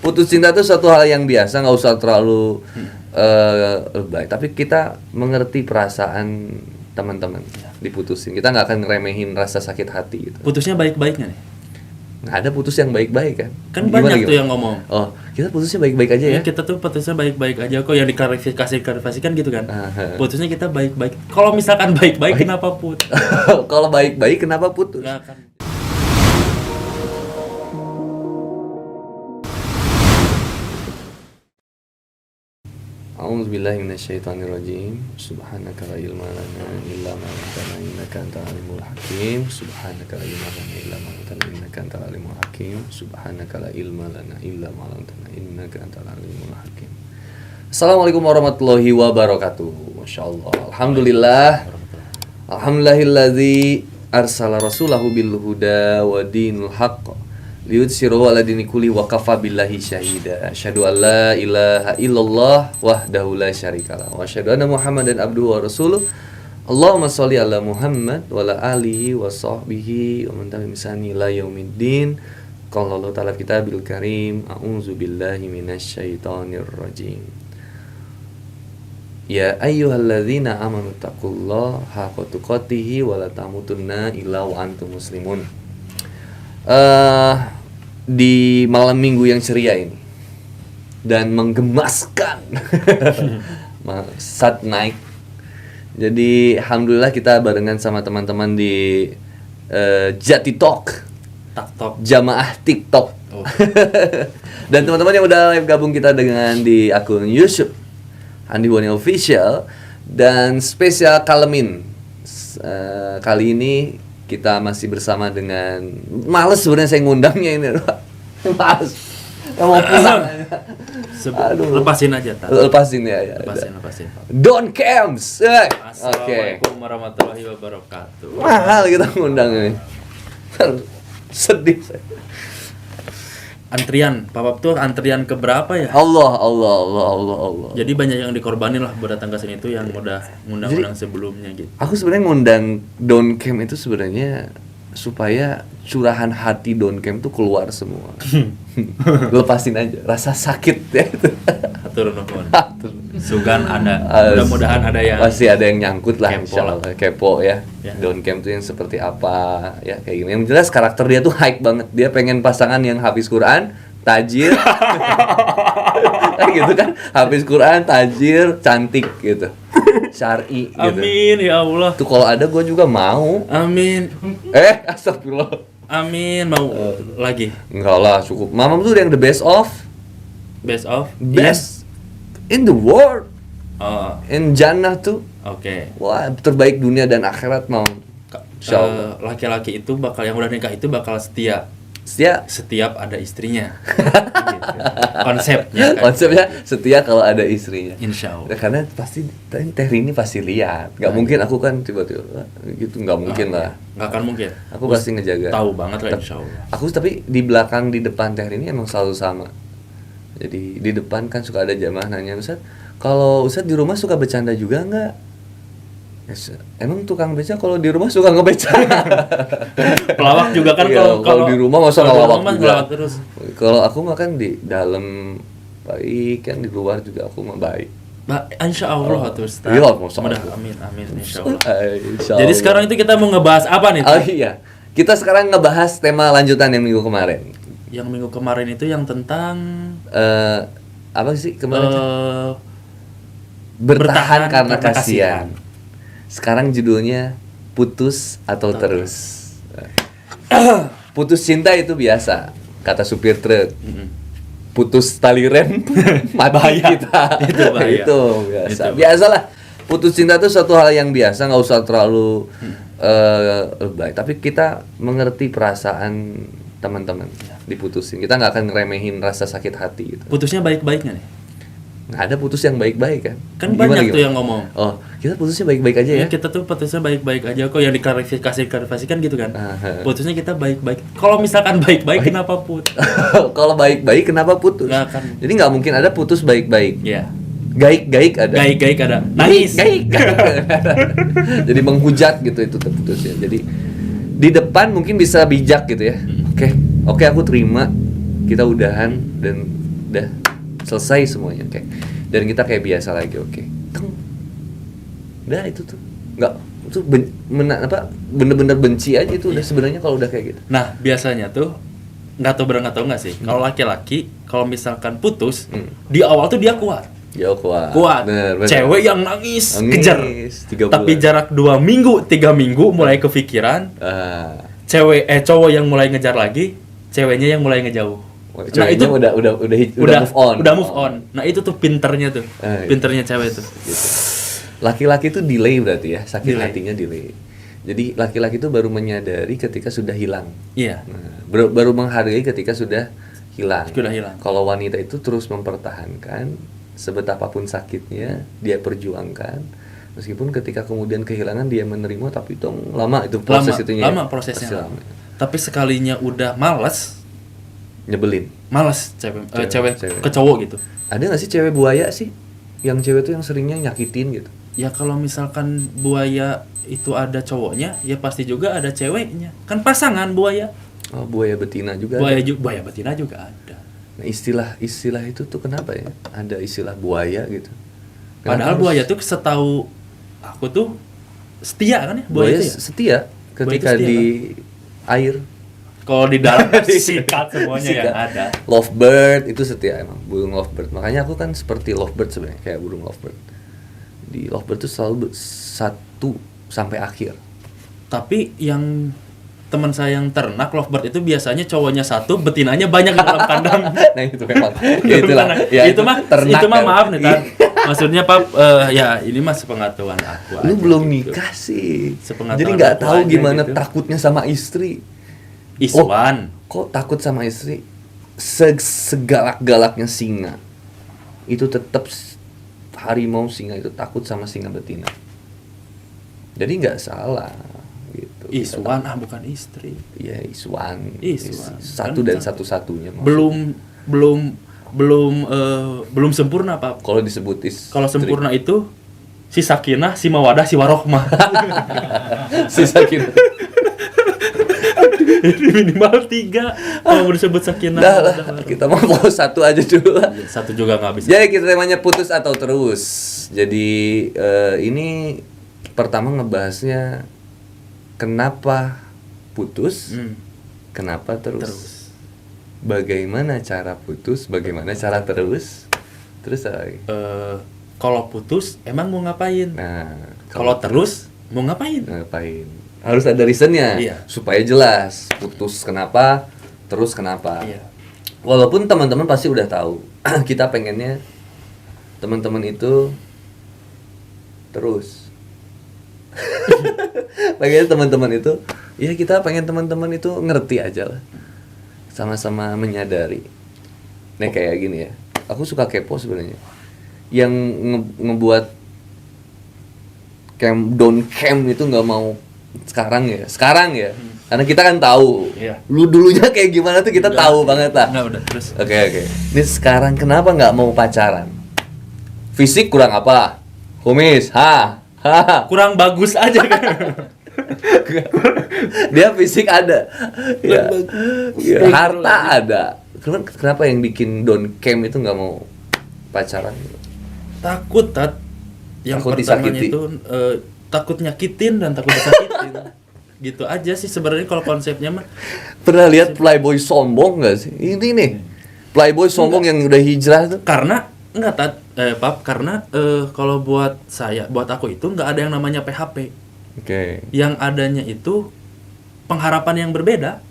putus cinta itu suatu hal yang biasa, nggak usah terlalu lebay. Tapi kita mengerti perasaan teman-teman diputusin. Kita nggak akan ngeremehin rasa sakit hati gitu. Putusnya baik-baik nggak nih? Nggak ada putus yang baik-baik kan? Kan banyak tuh yang ngomong. Oh, kita putusnya baik-baik aja ya? Kita tuh putusnya baik-baik aja kok, yang diklarifikasikan gitu kan. Putusnya kita baik-baik. Kalau misalkan baik-baik kenapa putus? Kalau baik-baik kenapa putus? Nggak kan. A'udzubillahi minasyaitonirrajim. Subhanaka la ilma lana illa ma 'allamtana innaka antal alimul hakim. Subhanaka la ilma lana illa ma 'allamtana innaka antal alimul hakim. Subhanaka la ilma lana illa ma 'allamtana innaka antal alimul hakim. Assalamualaikum warahmatullahi wabarakatuh. Masyaallah. Alhamdulillah. Alhamdulillahilladzi arsala rasulahu bil huda wa dinul haqq liyudhhirahu 'ala dini kulli wa kafa billahi syahida. Asyhadu an la ilaha illallah wahdahu la syarikalah wa asyhadu anna Muhammadan abduhu wa rasuluh. Allahumma shalli ala Muhammad wa ala alihi wa sahbihi wa man tabi'ahum bi ihsan ila yaumiddin. Qala Allah ta'ala kitabil karim, a'udzu billahi minasyaitonir rajim. Ya ayyuhalladzina amanu taqullaha haqqa tuqatih wa la tamutunna illa wa antum muslimun. Di malam minggu yang ceria ini dan menggemaskan saat naik. Jadi alhamdulillah kita barengan sama teman-teman di Jati Talk, jamaah TikTok. Dan teman-teman yang udah live gabung kita dengan di akun YouTube Andi Boni Official dan spesial Kalemin. Kali ini kita masih bersama dengan, males sebenarnya saya ngundangnya ini. Males. Mau pulang. Lepasin aja, Tan. Lepasin ya. Lepasin. Don Camps. Assalamualaikum warahmatullahi wabarakatuh. Mahal kita ngundang ini. Sedih saya. Antrian, Papap tuh antrian keberapa ya? Allah. Jadi banyak yang dikorbanin lah buat datang ke sini tuh yang udah ngundang-undang sebelumnya gitu. Aku sebenarnya ngundang Don Camp itu sebenarnya supaya curahan hati Don Camp tuh keluar semua. Lepasin aja rasa sakit ya itu. Atur nuhun. Sugan ada. Mudah-mudahan ada yang pasti ada yang nyangkut lah, insyaallah. Kepo ya. Don Camp tuh yang seperti apa ya, kayak gini. Yang jelas karakter dia tuh high banget. Dia pengen pasangan yang hafiz Quran, tajir. Kayak gitu kan. Hafiz Quran, tajir, cantik gitu. Syar'i gitu. Amin ya Allah. Tuh kalau ada gue juga mau. Amin. Astagfirullah. Amin, mau lagi. Enggak lah, cukup. Mamam tuh yang the best in the world. In Jannah tuh. Oke. Wah, terbaik dunia dan akhirat mau. Insyaallah. Laki-laki itu yang udah nikah itu bakal setia setiap ada istrinya. Gitu. Konsepnya setia kalau ada istrinya. Insyaallah. Karena pasti Teh Rini pasti lihat. Gak mungkin aku kan tiba-tiba gitu, gak mungkin lah. Gak akan mungkin. Aku pasti ngejaga. Tahu banget lah insyaallah. Aku tapi di belakang di depan Teh Rini emang selalu sama. Jadi di depan kan suka ada jamaah nanya, Ustaz, kalau Ustaz di rumah suka bercanda juga enggak? Emang tukang beca kalau di rumah suka ngebeca? Pelawak juga kan kalau di rumah masa ngelawak terus. Kalau aku mah kan di dalam baik, kan di luar juga aku mah baik. Insyaallah tuh Ustaz. Iya, masyaallah. Amin insyaallah. Insyaallah. Jadi sekarang itu kita mau ngebahas apa nih? Oh iya. Kita sekarang ngebahas tema lanjutan yang minggu kemarin. Yang minggu kemarin itu yang tentang apa sih kemarin? Bertahan karena kasihan. Sekarang judulnya putus atau terus. Putus cinta itu biasa, kata supir truk. Putus tali rem, mati kita. Itu biasa. Biasalah. Putus cinta itu suatu hal yang biasa, nggak usah terlalu lebay. Tapi kita mengerti perasaan teman-teman diputusin. Kita nggak akan ngeremehin rasa sakit hati gitu. Putusnya baik-baik nggak nih? Nggak ada putus yang baik-baik kan? Kan banyak tuh yang ngomong. Oh, kita putusnya baik-baik aja ya? Kita tuh putusnya baik-baik aja kok, yang diklarifikasikan gitu kan. Putusnya kita baik-baik. Kalau misalkan baik-baik kenapa putus? Kalau baik-baik kenapa putus? Nggak kan. Jadi nggak mungkin ada putus baik-baik. Iya. Gaik-gaik ada. Gaik-gaik ada. Nangis. Gaik. Jadi menghujat gitu itu terputusnya. Jadi di depan mungkin bisa bijak gitu ya. Oke, aku terima kita udahan dan udah selesai semuanya kayak, dan kita kayak biasa lagi, oke. Udah itu tuh nggak, itu bener-bener benci aja itu udah sebenarnya kalau udah kayak gitu. Nah biasanya tuh nggak tahu benar nggak tahu nggak sih, kalau laki-laki kalau misalkan putus di awal tuh dia kuat. Kuat. Bener. Cewek yang nangis kejar. Tapi jarak 2 minggu, 3 minggu mulai kepikiran. Cowok yang mulai ngejar lagi, ceweknya yang mulai ngejauh. Nah itu udah move on. Nah itu tuh pinternya tuh. Pinternya cewek tuh. Gitu. Laki-laki tuh delay berarti ya, sakit hatinya delay. Jadi laki-laki tuh baru menyadari ketika sudah hilang. Iya. Nah, baru menghargai ketika sudah hilang. Hilang. Kalau wanita itu terus mempertahankan, sebetapapun sakitnya dia perjuangkan, meskipun ketika kemudian kehilangan dia menerima, tapi itu lama itu prosesnya. Lama prosesnya. Tapi sekalinya udah malas, nyebelin. Malas cewek ke cowok gitu. Ada nggak sih cewek buaya sih? Yang cewek tuh yang seringnya nyakitin gitu. Ya kalau misalkan buaya itu ada cowoknya, ya pasti juga ada ceweknya. Kan pasangan buaya. Oh, buaya betina juga. Buaya betina juga ada. Nah, istilah itu tuh kenapa ya? Ada istilah buaya gitu. Padahal buaya tuh setahu aku tuh setia kan ya? Buaya itu ya? Setia ketika setia, di kan? Air. Kalau di dalam sikat semuanya yang ada. Lovebird itu setia emang, burung lovebird. Makanya aku kan seperti lovebird sebenarnya, kayak burung lovebird. Di lovebird tuh selalu satu sampai akhir. Tapi yang teman saya yang ternak lovebird itu biasanya cowoknya satu, betinanya banyak di dalam kandang. Nah itu memang. Ya itulah. Ya, itu mah maaf nih Tan. Maksudnya Pak, ya ini mah sepengetahuan aku. Lu belum nikah sih. Jadi nggak tahu gimana gitu. Takutnya sama istri. Iswan. Kok takut sama istri? Segalak-galaknya singa. Itu tetap harimau singa itu takut sama singa betina. Jadi nggak salah. Gitu. Iswan bukan istri. Iya, Iswan. Kan Satu dan satu-satunya. Belum sempurna, Pak. Kalau disebut kalau sempurna itu si Sakinah, si Mawadah, si Warohmah. Si Sakinah. Minimal 3 kalau disebut Sakinah. Kita mau satu aja dulu lah. Satu juga nggak bisa. Jadi kita temanya putus atau terus. Jadi ini pertama ngebahasnya kenapa putus, kenapa terus. Bagaimana cara putus, bagaimana cara terus. Terus kalau putus emang mau ngapain? Nah, kalau terus mau ngapain? Harus ada reasonnya, supaya jelas putus kenapa, terus kenapa. Iya. Walaupun teman-teman pasti udah tahu, kita pengennya teman-teman itu terus. Pengennya teman-teman itu, ya kita pengen teman-teman itu ngerti aja lah, sama-sama menyadari. Nah kayak gini ya, aku suka kepo sebenarnya. Yang ngebuat camp itu nggak mau sekarang ya karena kita kan tahu lu dulunya kayak gimana tuh kita tahu banget lah. Udah terus oke. Ini sekarang kenapa nggak mau pacaran? Fisik kurang apa? Kumis kurang bagus aja kan. Dia fisik ada ya, harta ada. Kenapa yang bikin Don Camp itu nggak mau pacaran? Takut yang takut pertamanya disakiti. Itu takut nyakitin dan takut disakitin. Gitu aja sih sebenarnya kalau konsepnya mah. Pernah lihat playboy sombong nggak sih? Ini nih playboy sombong yang udah hijrah tuh. Karena Pap, karena kalau buat aku itu nggak ada yang namanya PHP. Oke. Yang adanya itu pengharapan yang berbeda.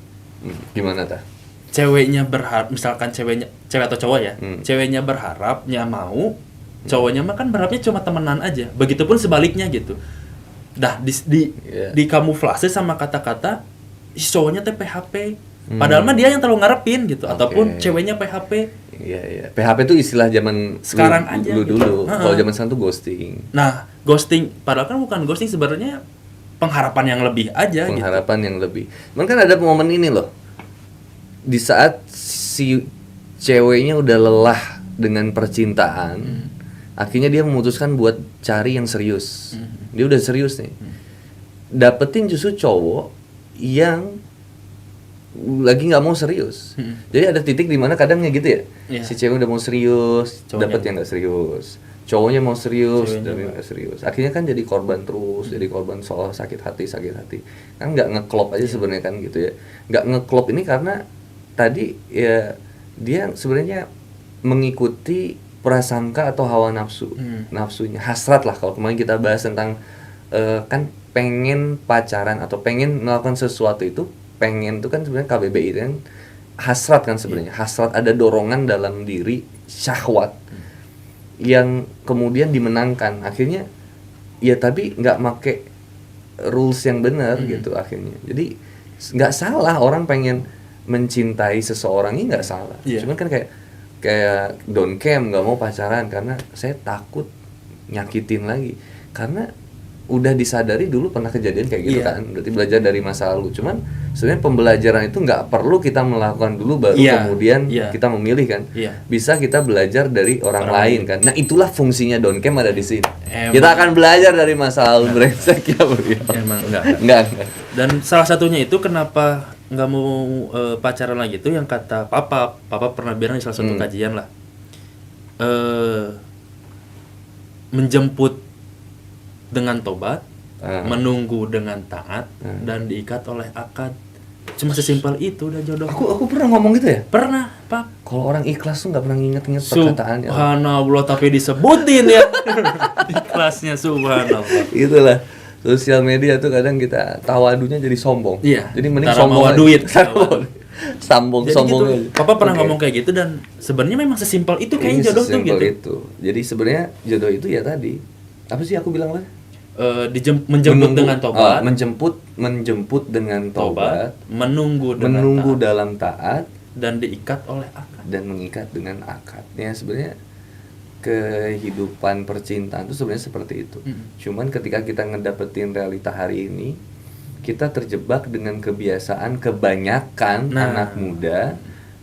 Gimana ta? Ceweknya berharap, misalkan cewek atau cowok ya, ceweknya berharapnya mau, cowoknya mah kan berharapnya cuma temenan aja. Begitupun sebaliknya gitu. Dah di kamuflase sama kata-kata cowoknya teh PHP. Padahal mah dia yang terlalu ngarepin gitu, ataupun ceweknya PHP. Iya. PHP itu istilah zaman sekarang aja dulu. Gitu. Kalau zaman sekarang tuh ghosting. Nah, ghosting padahal kan bukan ghosting, sebenarnya pengharapan yang lebih aja. Pengharapan yang lebih. Cuman kan ada momen ini loh. Di saat si ceweknya udah lelah dengan percintaan, akhirnya dia memutuskan buat cari yang serius. Dia udah serius nih. Dapetin justru cowok yang lagi nggak mau serius. Jadi ada titik di mana kadangnya gitu ya. Si cewek udah mau serius, dapat yang nggak serius. Cowoknya mau serius, dan nggak serius. Akhirnya kan jadi korban terus, jadi korban soal sakit hati. Kan nggak ngeklop aja sebenarnya kan gitu ya. Nggak ngeklop ini karena tadi ya dia sebenarnya mengikuti prasangka atau hawa nafsunya, hasrat lah. Kalau kemarin kita bahas tentang kan pengen pacaran atau pengen melakukan sesuatu itu, pengen itu kan sebenarnya KBBI itu kan hasrat kan sebenarnya. Hasrat, ada dorongan dalam diri, syahwat yang kemudian dimenangkan. Akhirnya ya tapi nggak make rules yang benar gitu akhirnya. Jadi nggak salah orang pengen mencintai seseorang, ini nggak salah. Cuman kan kayak don't care, nggak mau pacaran karena saya takut nyakitin lagi. Karena udah disadari dulu pernah kejadian kayak gitu kan, berarti belajar dari masa lalu. Cuman sebenarnya pembelajaran itu nggak perlu kita melakukan dulu baru kemudian kita memilih kan. Bisa kita belajar dari orang lain kan. Nah itulah fungsinya don't care ada di sini. Kita akan belajar dari masa lalu brengsek ya bro. Emang enggak. Dan salah satunya itu kenapa nggak mau pacaran lagi itu yang kata papa pernah bilang di salah satu kajian lah, menjemput dengan tobat, menunggu dengan taat, dan diikat oleh akad. Cuma sesimpel itu udah jodoh. Aku pernah ngomong gitu ya? Pernah, Pak. Kalau orang ikhlas tuh nggak pernah nginget perkataannya. Subhanallah, tapi disebutin ya. Ikhlasnya subhanallah. Itulah. Sosial media tuh kadang kita tawadunya jadi sombong. Iya. Jadi mending sombong duit. sombong gitu. Papa pernah ngomong kayak gitu dan sebenarnya memang sesimpel itu kayaknya jodoh tuh gitu. Itu. Jadi sebenarnya jodoh itu ya tadi. Apa sih aku bilang apa? Menjemput dengan tobat, menjemput dengan tobat, menunggu dalam taat, dan diikat oleh akad, dan mengikat dengan akad. Ya sebenarnya kehidupan percintaan itu sebenarnya seperti itu. Cuman ketika kita ngedapetin realita hari ini, kita terjebak dengan kebiasaan kebanyakan anak muda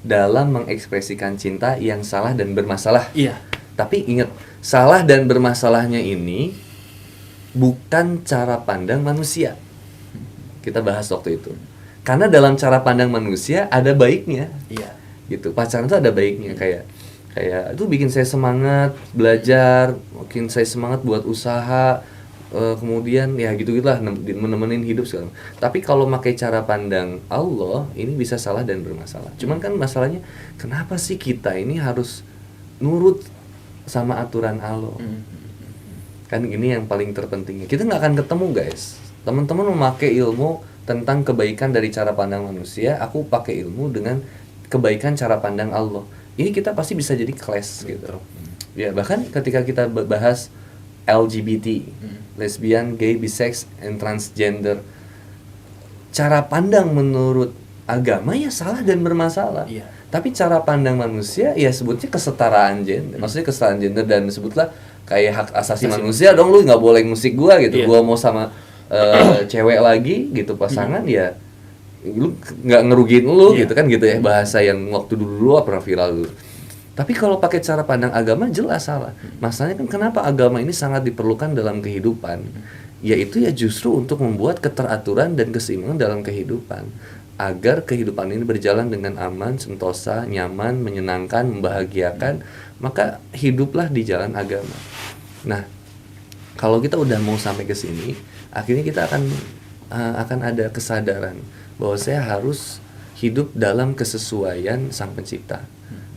dalam mengekspresikan cinta yang salah dan bermasalah. Tapi ingat, salah dan bermasalahnya ini bukan cara pandang manusia. Kita bahas waktu itu. Karena dalam cara pandang manusia ada baiknya. Gitu. Pacaran itu ada baiknya, kayak itu bikin saya semangat belajar, bikin saya semangat buat usaha, kemudian ya gitu-gitulah menemenin hidup sekarang. Tapi kalau pakai cara pandang Allah, ini bisa salah dan bermasalah. Cuman kan masalahnya, kenapa sih kita ini harus nurut sama aturan Allah? Kan ini yang paling terpentingnya. Kita nggak akan ketemu guys. Teman-teman memakai ilmu tentang kebaikan dari cara pandang manusia, aku pakai ilmu dengan kebaikan cara pandang Allah. Ini kita pasti bisa jadi clash gitu. Ya bahkan ketika kita bahas LGBT, lesbian, gay, bisex, and transgender, cara pandang menurut agama ya salah dan bermasalah. Tapi cara pandang manusia ya sebutnya kesetaraan gender. Maksudnya kesetaraan gender, dan sebutlah kayak hak asasi manusia dong, lu nggak boleh musik gua gitu. Gua mau sama cewek lagi gitu pasangan, ya lu nggak ngerugiin lu gitu kan, gitu ya bahasa yang waktu dulu pernah viral dulu. Tapi kalau pakai cara pandang agama jelas salah. Masalahnya kan kenapa agama ini sangat diperlukan dalam kehidupan? Yaitu ya justru untuk membuat keteraturan dan keseimbangan dalam kehidupan, agar kehidupan ini berjalan dengan aman, sentosa, nyaman, menyenangkan, membahagiakan. Maka hiduplah di jalan agama. Nah, kalau kita udah mau sampai ke sini, akhirnya kita akan ada kesadaran bahwa saya harus hidup dalam kesesuaian Sang Pencipta.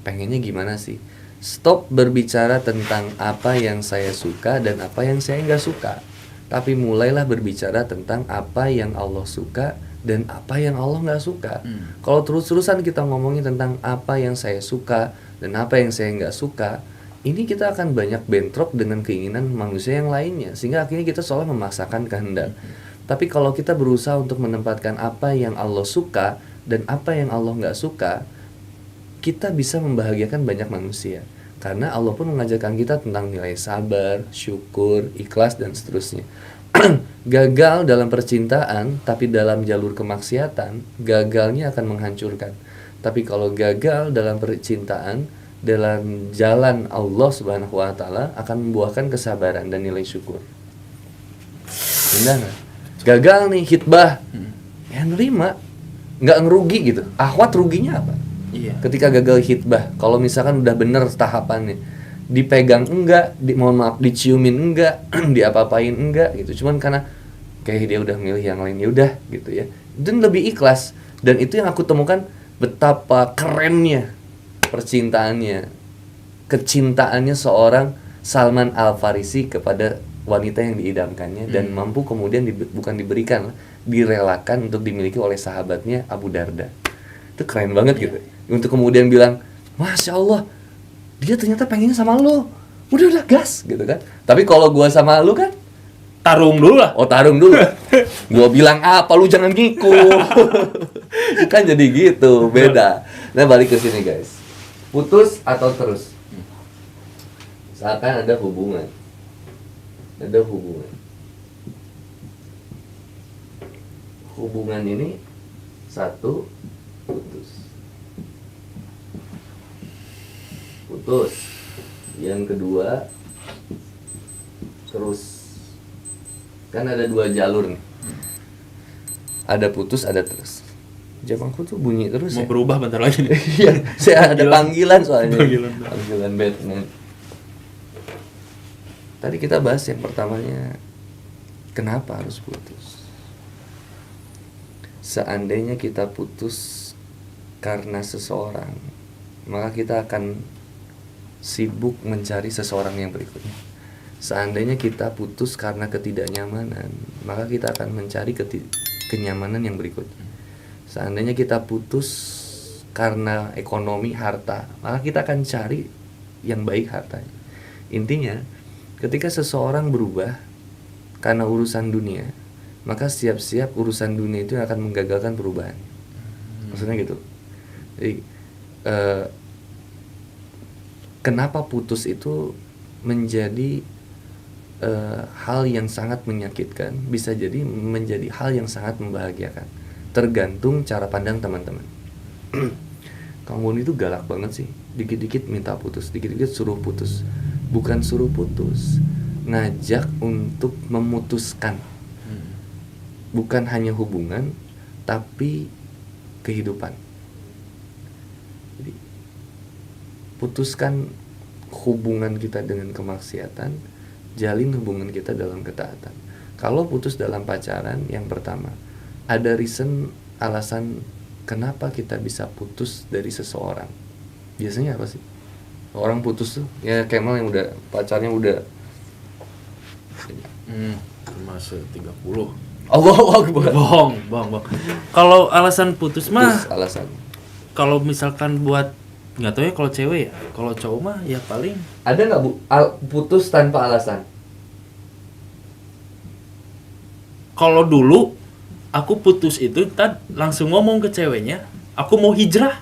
Pengennya gimana sih? Stop berbicara tentang apa yang saya suka dan apa yang saya nggak suka, tapi mulailah berbicara tentang apa yang Allah suka dan apa yang Allah nggak suka. Kalau terus-terusan kita ngomongin tentang apa yang saya suka dan apa yang saya nggak suka, ini kita akan banyak bentrok dengan keinginan manusia yang lainnya, sehingga akhirnya kita seolah memaksakan kehendak. Tapi kalau kita berusaha untuk menempatkan apa yang Allah suka dan apa yang Allah nggak suka, kita bisa membahagiakan banyak manusia. Karena Allah pun mengajarkan kita tentang nilai sabar, syukur, ikhlas, dan seterusnya. Gagal dalam percintaan, tapi dalam jalur kemaksiatan, gagalnya akan menghancurkan. Tapi kalau gagal dalam percintaan, dalam jalan Allah Subhanahu wa Ta'ala, akan membuahkan kesabaran dan nilai syukur. Benar nggak? Gagal nih hitbah, ya nerima nggak ngerugi gitu. Akhwat ruginya apa? Iya. Ketika gagal khitbah, kalau misalkan udah bener tahapannya, dipegang enggak, mohon maaf diciumin enggak, diapa-apain enggak gitu. Cuman karena kayak dia udah milih yang lain, ya udah gitu ya. Dan lebih ikhlas. Dan itu yang aku temukan betapa kerennya percintaannya, kecintaannya seorang Salman Al-Farisi kepada wanita yang diidamkannya dan mampu kemudian bukan diberikan, direlakan untuk dimiliki oleh sahabatnya Abu Darda. Itu keren banget gitu. Untuk kemudian bilang, Masya Allah, dia ternyata pengennya sama lo. Udah gas gitu kan. Tapi kalau gua sama lu kan tarung dulu lah. Oh, tarung dulu. Gua bilang apa, lu jangan ngikut. Kan jadi gitu, beda. Nah, balik ke sini guys. Putus atau terus? Misalkan ada hubungan. Hubungan ini satu, putus. Yang kedua, terus. Kan ada 2 jalur nih. Ada putus, ada terus. Jamanku tuh bunyi terus. Mau berubah bentar lagi nih. Iya, saya ada panggilan soalnya. Panggilan Batman. Tadi kita bahas yang pertamanya, kenapa harus putus? Seandainya kita putus karena seseorang, maka kita akan sibuk mencari seseorang yang berikutnya. Seandainya kita putus karena ketidaknyamanan, maka kita akan mencari kenyamanan yang berikutnya. Seandainya kita putus karena ekonomi, harta, maka kita akan cari yang baik hartanya. Intinya, ketika seseorang berubah karena urusan dunia, maka siap-siap urusan dunia itu akan menggagalkan perubahan. Maksudnya gitu. Jadi, kenapa putus itu menjadi hal yang sangat menyakitkan, bisa jadi menjadi hal yang sangat membahagiakan. Tergantung cara pandang teman-teman. Kang Boni itu galak banget sih. Dikit-dikit minta putus, dikit-dikit suruh putus. Bukan suruh putus, ngajak untuk memutuskan. Bukan hanya hubungan, tapi kehidupan. Jadi, putuskan hubungan kita dengan kemaksiatan, jalin hubungan kita dalam ketaatan. Kalau putus dalam pacaran, yang pertama, ada reason, alasan kenapa kita bisa putus dari seseorang. Biasanya apa sih? Orang putus tuh, ya Kemal yang udah pacarnya udah masih 30. Allahu Akbar. Bohong. Kalau alasan putus mah, alasan. Kalau misalkan buat, nggak tahu ya kalau cewek ya, kalau cowok mah ya paling. Ada nggak putus tanpa alasan? Kalau dulu aku putus itu langsung ngomong ke ceweknya, aku mau hijrah.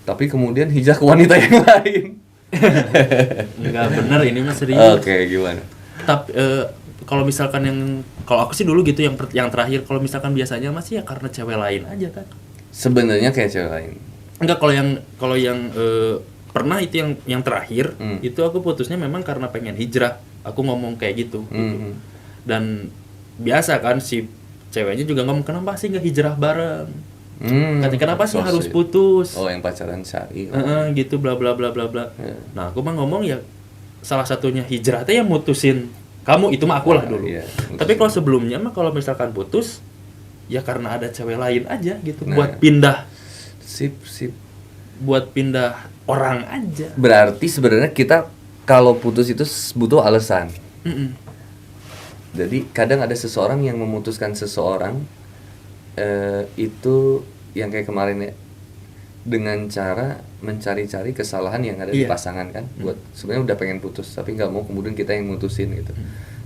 Tapi kemudian hijrah ke wanita yang lain. Enggak bener, ini mah serius. Oke, gimana? Tapi kalau misalkan kalau aku sih dulu gitu yang terakhir, kalau misalkan biasanya masih ya karena cewek lain aja kan. Sebenarnya kayak cewek lain. Enggak, kalau yang pernah itu yang terakhir, itu aku putusnya memang karena pengen hijrah. Aku ngomong kayak gitu. Gitu. Dan biasa kan si ceweknya juga ngomong, kenapa sih nggak hijrah bareng? Kenapa sih harus putus? Oh, yang pacaran syari. Gitu bla bla bla bla bla. Nah, aku mah ngomong ya salah satunya hijrah teh yang mutusin kamu, itu mah aku lah dulu. Iya, tapi kalau sebelumnya mah kalau misalkan putus ya karena ada cewek lain aja gitu, buat pindah. Sip. Buat pindah orang aja. Berarti sebenarnya kita kalau putus itu butuh alasan. Jadi kadang ada seseorang yang memutuskan seseorang itu yang kayak kemarin ya, dengan cara mencari-cari kesalahan yang ada di pasangan kan, buat sebenarnya udah pengen putus tapi nggak mau kemudian kita yang mutusin gitu.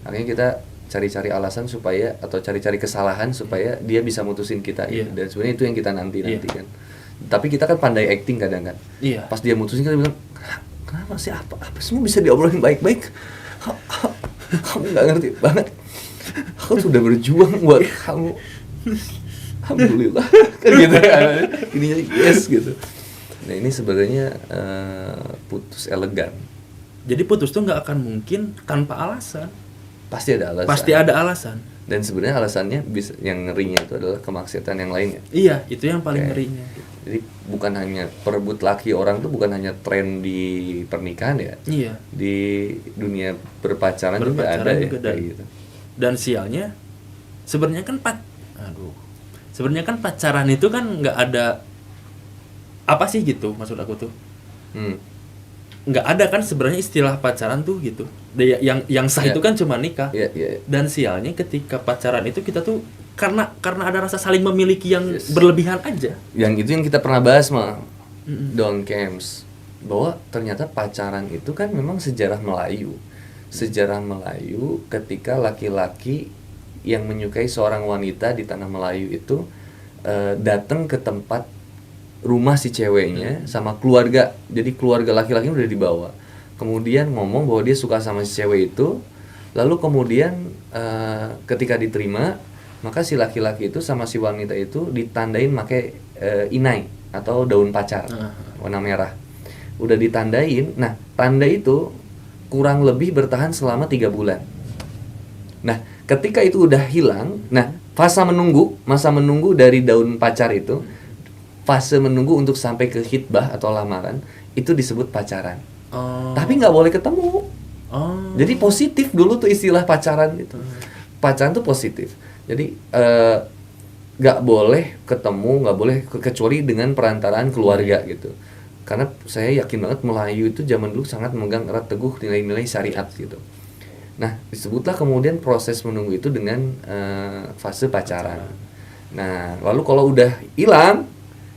Akhirnya kita cari-cari alasan supaya, atau cari-cari kesalahan supaya dia bisa mutusin kita gitu. Dan sebenarnya itu yang kita nanti kan. Tapi kita kan pandai acting kadang kan. Pas dia mutusin kita bilang, kenapa sih, apa semua bisa diobrolin baik-baik. Kamu nggak ngerti banget. Aku sudah berjuang buat kamu. Alhamdulillah kan gitu kan. Ininya yes gitu. Nah, ini sebenarnya putus elegan. Jadi putus tuh nggak akan mungkin tanpa alasan. Pasti ada alasan. Dan sebenarnya alasannya bisa, yang ngerinya itu adalah kemaksiatan yang lainnya. Iya, itu yang paling ngerinya. Jadi bukan hanya perebut laki orang tuh bukan hanya tren di pernikahan ya. Iya. Di dunia berpacaran juga ada juga ya, kayak gitu. Dan sialnya sebenarnya kan sebenarnya kan pacaran itu kan nggak ada apa sih gitu, maksud aku tuh. Nggak ada kan sebenarnya istilah pacaran tuh gitu. Yang sah itu kan cuma nikah. Dan sialnya ketika pacaran itu kita tuh karena ada rasa saling memiliki yang berlebihan aja. Yang itu yang kita pernah bahas mah, Don Camps, bahwa ternyata pacaran itu kan memang sejarah Melayu. Sejarah Melayu ketika laki-laki yang menyukai seorang wanita di tanah Melayu itu datang ke tempat rumah si ceweknya sama keluarga. Jadi keluarga laki-laki udah dibawa. Kemudian ngomong bahwa dia suka sama si cewek itu. Lalu kemudian ketika diterima, maka si laki-laki itu sama si wanita itu ditandain pakai inai atau daun pacar warna merah. Udah ditandain. Nah, tanda itu kurang lebih bertahan selama 3 bulan. Nah, ketika itu udah hilang, nah masa menunggu dari daun pacar itu, fase menunggu untuk sampai ke khitbah atau lamaran itu disebut pacaran. Tapi nggak boleh ketemu. Jadi positif dulu tuh istilah pacaran itu. Pacaran tuh positif. Jadi nggak boleh ketemu, nggak boleh kecuali dengan perantaraan keluarga gitu. Karena saya yakin banget Melayu itu zaman dulu sangat memegang erat teguh nilai-nilai syariat gitu. Nah, disebutlah kemudian proses menunggu itu dengan fase pacaran. Nah, lalu kalau udah hilang,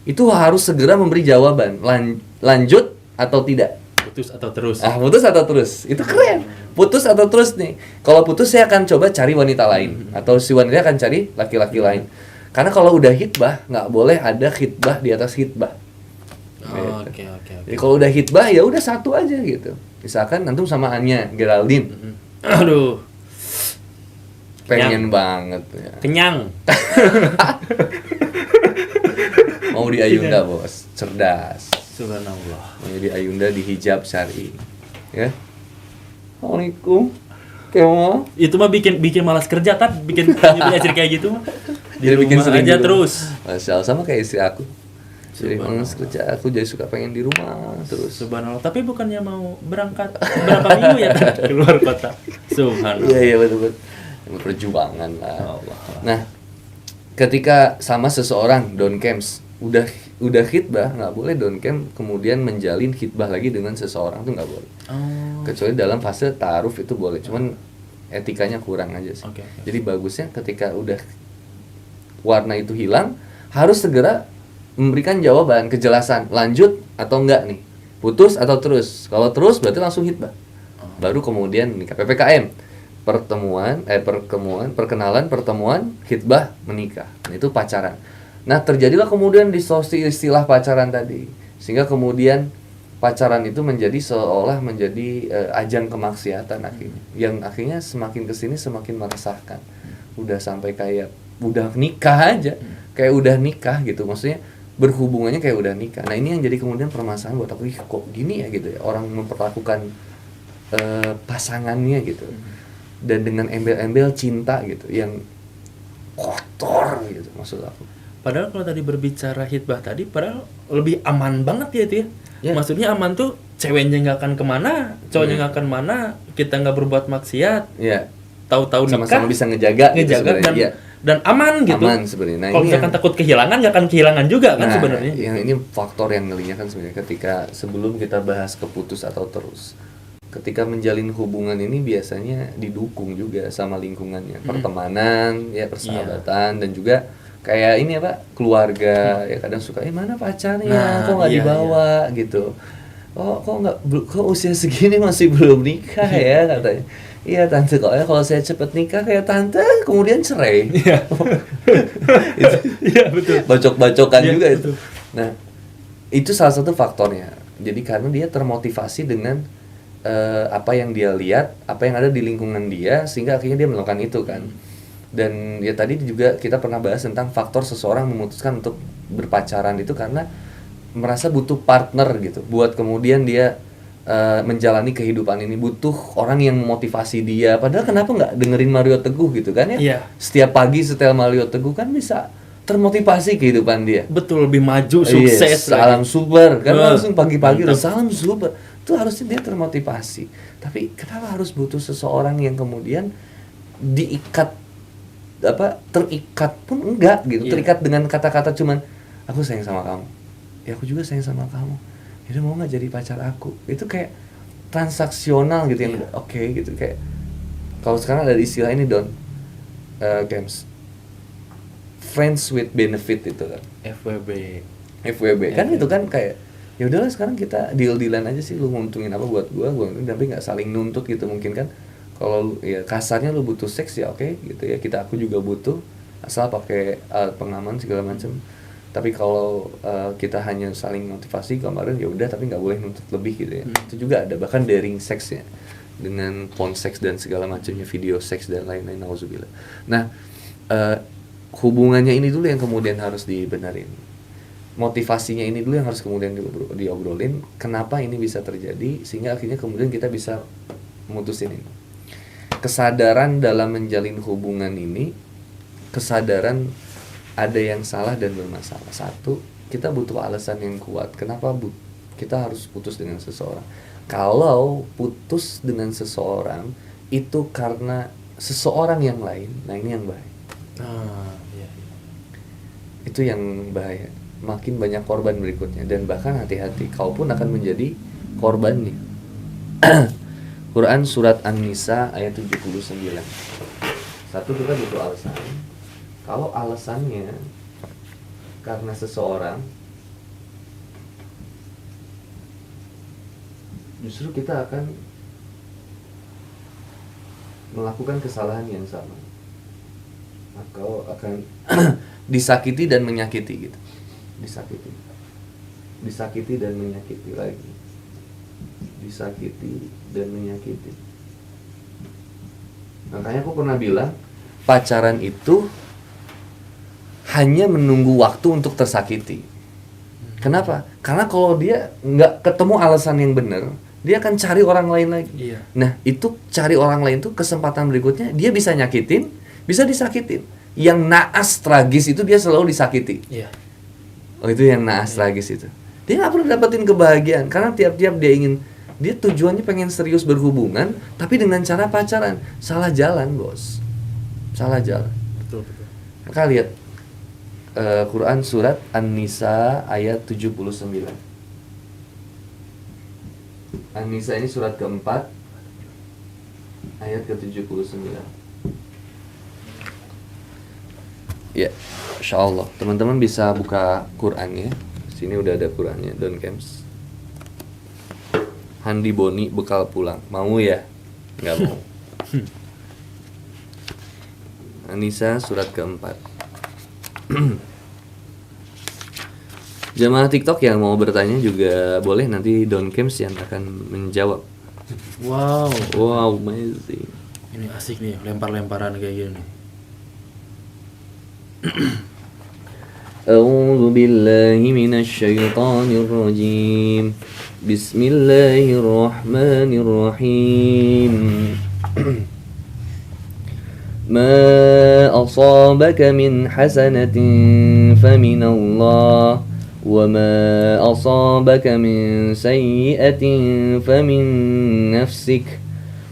itu harus segera memberi jawaban, lanjut atau tidak. Putus atau terus. Putus atau terus. Itu keren. Putus atau terus nih. Kalau putus saya akan coba cari wanita lain, atau si wanita akan cari laki-laki lain. Karena kalau udah khitbah, nggak boleh ada khitbah di atas khitbah. Oke. Jadi kalau udah khitbah ya udah satu aja gitu. Misalkan antum sama Anya Geraldine. Aduh. Pengen banget ya. Kenyang. Mau di Ayunda, Bos. Cerdas. Subhanallah. Mau di Ayunda di hijab syar'i. Ya. Assalamualaikum. Kemo. Itu mah bikin malas kerja kan, bikin istri kayak gitu mah. Di rumah aja terus. Masya Allah, sama kayak istri aku. Jadi malas kerja, aku jadi suka pengen di rumah terus. Subhanallah. Tapi bukannya mau berangkat berapa minggu ya kan keluar kota. Subhanallah. Iya betul. Perjuangan lah. Allah. Nah, ketika sama seseorang Don Camps udah khitbah, nggak boleh Don Camp kemudian menjalin khitbah lagi dengan seseorang tuh nggak boleh. Kecuali dalam fase ta'aruf itu boleh, cuman etikanya kurang aja sih. Okay. Jadi bagusnya ketika udah warna itu hilang, harus segera memberikan jawaban, kejelasan, lanjut atau enggak nih, putus atau terus. Kalau terus berarti langsung khitbah. Baru kemudian nikah. PPKM, perkenalan, pertemuan, khitbah, menikah. Nah, itu pacaran. Nah, terjadilah kemudian distorsi istilah pacaran tadi, sehingga kemudian pacaran itu seolah menjadi ajang kemaksiatan akhirnya, yang akhirnya semakin kesini semakin meresahkan. Udah sampai kayak udah nikah aja, kayak udah nikah gitu, maksudnya berhubungannya kayak udah nikah. Nah, ini yang jadi kemudian permasalahan buat aku, kok gini ya gitu ya, orang memperlakukan pasangannya gitu, dan dengan embel-embel cinta gitu, yang kotor gitu maksud aku. Padahal kalau tadi berbicara khitbah tadi, padahal lebih aman banget ya itu ya. Yeah. Maksudnya aman tuh ceweknya nggak akan kemana, cowoknya nggak akan mana, kita nggak berbuat maksiat. Iya. Tahu-tahu nikah. Sama-sama bisa ngejaga gitu dan aman gitu. Aman sebenarnya. Nah, kalau misalkan takut kehilangan, nggak akan kehilangan juga kan sebenarnya. Yang ini faktor yang ngelinya kan sebenarnya ketika sebelum kita bahas keputus atau terus. Ketika menjalin hubungan ini biasanya didukung juga sama lingkungannya, pertemanan, ya persahabatan, dan juga kayak ini apa, keluarga ya kadang suka mana pacarnya, kok nggak dibawa gitu, kok usia segini masih belum nikah ya katanya. Iya tante, kalau saya cepet nikah kayak tante kemudian cerai. Iya betul. Bacok-bacokan juga itu. Nah, itu salah satu faktornya. Jadi karena dia termotivasi dengan apa yang dia lihat, apa yang ada di lingkungan dia, sehingga akhirnya dia melakukan itu kan. Dan ya tadi juga kita pernah bahas tentang faktor seseorang memutuskan untuk berpacaran itu karena merasa butuh partner gitu, buat kemudian dia menjalani kehidupan ini, butuh orang yang memotivasi dia. Padahal kenapa nggak dengerin Mario Teguh gitu kan ya? Iya. Setiap pagi setel Mario Teguh kan bisa termotivasi kehidupan dia. Betul, lebih maju, sukses. Salam super kan langsung pagi-pagi udah salam super. Itu harusnya dia termotivasi. Tapi kenapa harus butuh seseorang yang kemudian terikat pun enggak gitu. Terikat dengan kata-kata cuman aku sayang sama kamu. Ya aku juga sayang sama kamu. Jadi mau nggak jadi pacar aku? Itu kayak transaksional gitu yang oke gitu, kayak kalau sekarang ada istilah ini Games friends with benefit itu kan, FWB kan. Itu kan kayak ya udahlah sekarang kita deal-dealan aja sih, lu nguntungin apa buat gua tapi nggak saling nuntut gitu mungkin kan. Kalau ya kasarnya lu butuh seks ya oke gitu ya, aku juga butuh, asal pakai pengaman segala macam. Tapi kalau kita hanya saling motivasi kemarin ya udah, tapi nggak boleh nuntut lebih gitu ya. Itu juga ada, bahkan daring seksnya dengan porn seks dan segala macamnya, video seks dan lain-lain, nauzubillah. Nah, hubungannya ini dulu yang kemudian harus dibenerin. Motivasinya ini dulu yang harus kemudian diobrolin. Kenapa ini bisa terjadi sehingga akhirnya kemudian kita bisa memutusin ini. Kesadaran dalam menjalin hubungan ini, kesadaran ada yang salah dan bermasalah. Satu, kita butuh alasan yang kuat. Kenapa kita harus putus dengan seseorang? Kalau putus dengan seseorang itu karena seseorang yang lain, nah ini yang bahaya. Itu yang bahaya. Makin banyak korban berikutnya, dan bahkan hati-hati, kau pun akan menjadi korbannya. Quran surat An-Nisa ayat 79. Satu, kita butuh alasan. Kalau alasannya karena seseorang, justru kita akan melakukan kesalahan yang sama. Kau akan disakiti dan menyakiti gitu. Disakiti dan menyakiti lagi. Disakiti dan menyakiti. Makanya aku pernah bilang, pacaran itu hanya menunggu waktu untuk tersakiti. Kenapa? Karena kalau dia nggak ketemu alasan yang benar, dia akan cari orang lain lagi. Nah, itu cari orang lain tuh kesempatan berikutnya dia bisa nyakitin, bisa disakitin. Yang naas tragis itu dia selalu disakiti. Oh, itu yang naas tragis itu. Dia nggak perlu dapetin kebahagiaan karena tiap-tiap dia tujuannya pengen serius berhubungan, tapi dengan cara pacaran. Salah jalan, bos. Salah jalan. Betul. Maka lihat Quran surat An-Nisa ayat 79. An-Nisa ini surat keempat ayat ke-79. Ya, insyaallah teman-teman bisa buka Qurannya. Sini udah ada Qurannya, Don Camps. Handi Boni bekal pulang. Mau ya? Nggak mau. An-Nisa surat keempat. Jamaah TikTok yang mau bertanya juga boleh, nanti Don Camps yang akan menjawab. Wow, amazing. Ini asik nih, lempar-lemparan kayak gini. A'udzu billahi minasy syaithanir rajim. Bismillahirrahmanirrahim. ما أصابك من حسنة فمن الله وما أصابك من سيئة فمن نفسك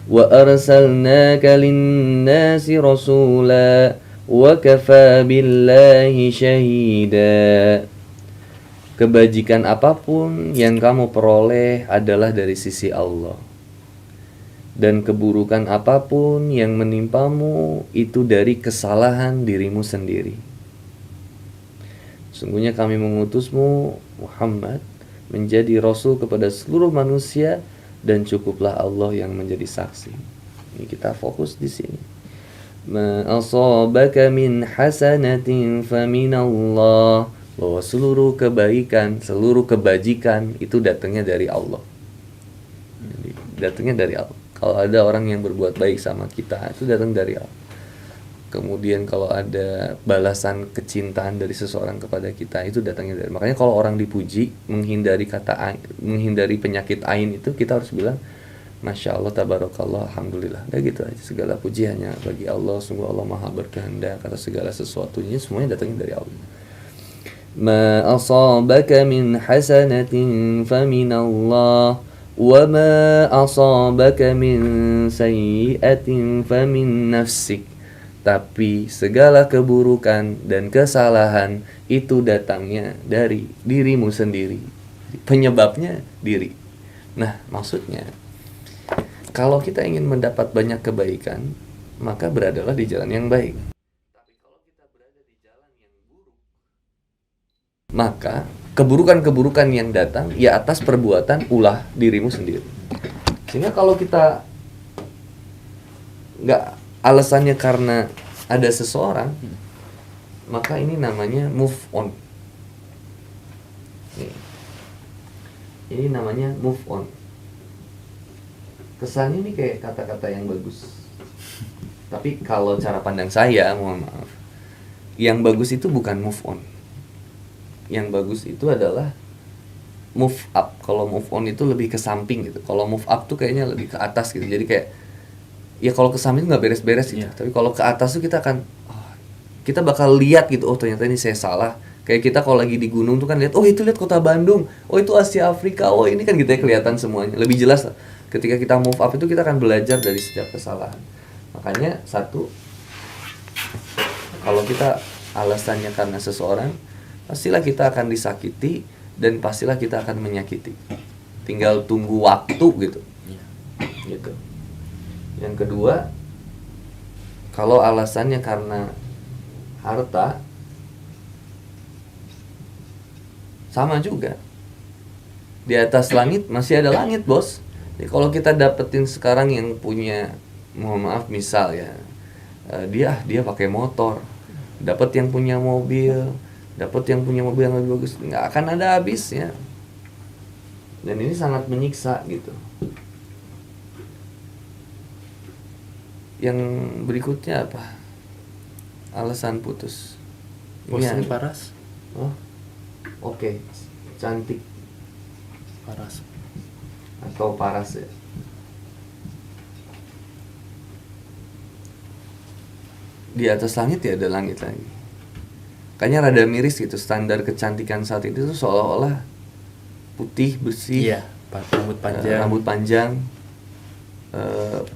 وأرسلناك للناس رسولا وكفى بالله شهيدا. Kebajikan apapun yang kamu peroleh adalah dari sisi Allah, dan keburukan apapun yang menimpamu itu dari kesalahan dirimu sendiri. Sungguhnya kami mengutusmu, Muhammad, menjadi rasul kepada seluruh manusia, dan cukuplah Allah yang menjadi saksi. Ini kita fokus di sini. Ma asabaka min hasanatin faminallah. Bahwa seluruh kebaikan, seluruh kebajikan itu datangnya dari Allah. Jadi, datangnya dari Allah. Kalau ada orang yang berbuat baik sama kita, itu datang dari Allah. Kemudian kalau ada balasan kecintaan dari seseorang kepada kita, itu datangnya dari. Makanya kalau orang dipuji, menghindari menghindari penyakit ain itu, kita harus bilang Masya Allah, tabarakallah, alhamdulillah. Udah gitu aja, segala puji hanya bagi Allah. Sungguh Allah maha berkehendak atas segala sesuatunya, semuanya datangnya dari Allah. Ma asabaka min hasanatin faminallah, wa ma asabaka min sayyi'atin famin nafsik. Tapi segala keburukan dan kesalahan itu datangnya dari dirimu sendiri. Penyebabnya diri. Nah, maksudnya kalau kita ingin mendapat banyak kebaikan, maka beradalah di jalan yang baik. Tapi kalau kita berada di jalan yang buruk, maka keburukan-keburukan yang datang ya atas perbuatan ulah dirimu sendiri. Sehingga kalau kita nggak alasannya karena ada seseorang, maka ini namanya move on. Ini namanya move on. Kesannya ini kayak kata-kata yang bagus. Tapi kalau cara pandang saya, mohon maaf, yang bagus itu bukan move on. Yang bagus itu adalah move up. Kalau move on itu lebih ke samping gitu. Kalau move up tuh kayaknya lebih ke atas gitu. Jadi kayak ya kalau ke samping nggak beres-beres gitu. Yeah. Tapi kalau ke atas tuh kita akan kita bakal lihat gitu, oh ternyata ini saya salah. Kayak kita kalau lagi di gunung tuh kan lihat, oh itu lihat kota Bandung, oh itu Asia Afrika, oh ini kan gitu ya, kelihatan semuanya. Lebih jelas lah. Ketika kita move up itu kita akan belajar dari setiap kesalahan. Makanya satu, kalau kita alasannya karena seseorang, pastilah kita akan disakiti dan pastilah kita akan menyakiti. Tinggal tunggu waktu gitu. Yeah. Gitu. Yang kedua, kalau alasannya karena harta, sama juga. Di atas langit masih ada langit, bos. Jadi kalau kita dapetin sekarang yang punya, mohon maaf misal ya, dia pakai motor, dapat yang punya mobil, dapat yang punya mobil yang lebih bagus, nggak akan ada habisnya. Dan ini sangat menyiksa gitu. Yang berikutnya apa? Alasan putus. Bosan paras. Oh, oke. Cantik paras. Atau paras ya. Di atas langit ya ada langit lagi. Kayaknya rada miris gitu. Standar kecantikan saat itu tuh seolah-olah putih, bersih. Iya, rambut panjang.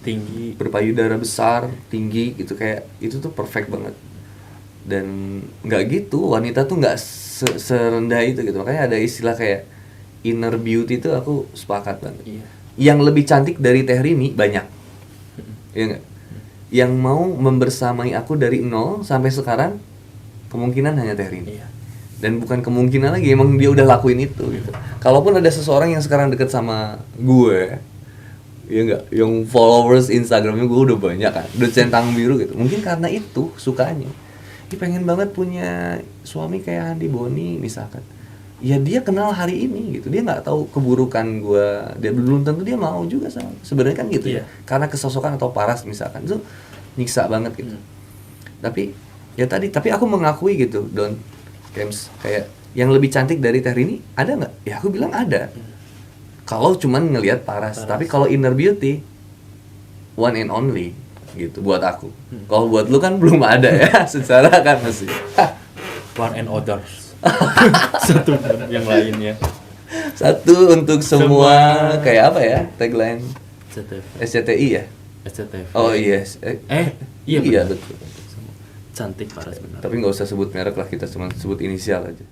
Tinggi, berpayudara besar, tinggi gitu, kayak itu tuh perfect banget. Dan nggak gitu, wanita tuh nggak serendah itu gitu. Makanya ada istilah kayak inner beauty itu aku sepakat banget. Iya. Yang lebih cantik dari Teh Rini banyak, ya nggak? Yang mau membersamai aku dari 0 sampai sekarang kemungkinan hanya Teh Rini. Iya. Dan bukan kemungkinan lagi, emang dia udah lakuin itu gitu. Kalaupun ada seseorang yang sekarang deket sama gue, ya enggak, yang followers Instagramnya gue udah banyak kan, udah centang biru gitu. Mungkin karena itu sukanya. Dia pengen banget punya suami kayak Handy Boni misalkan. Ya dia kenal hari ini gitu. Dia nggak tahu keburukan gue. Dia belum tentu dia mau juga sama. Sebenarnya kan gitu ya. Karena kesosokan atau paras misalkan itu nyiksa banget gitu. Tapi ya tapi aku mengakui gitu, Don Kems, kayak yang lebih cantik dari Teh Rini ada nggak? Ya aku bilang ada. Kalau cuman ngelihat paras. Tapi kalau inner beauty one and only gitu buat aku. Kalau buat lu kan belum ada ya, secara kan masih one and others. Satu yang lainnya. Satu untuk semua. Kayak apa ya tagline? SCTI ya? SCTV. Oh iya. Iya betul. Cantik paras benar. Tapi nggak usah sebut merek lah, kita cuma sebut inisial aja.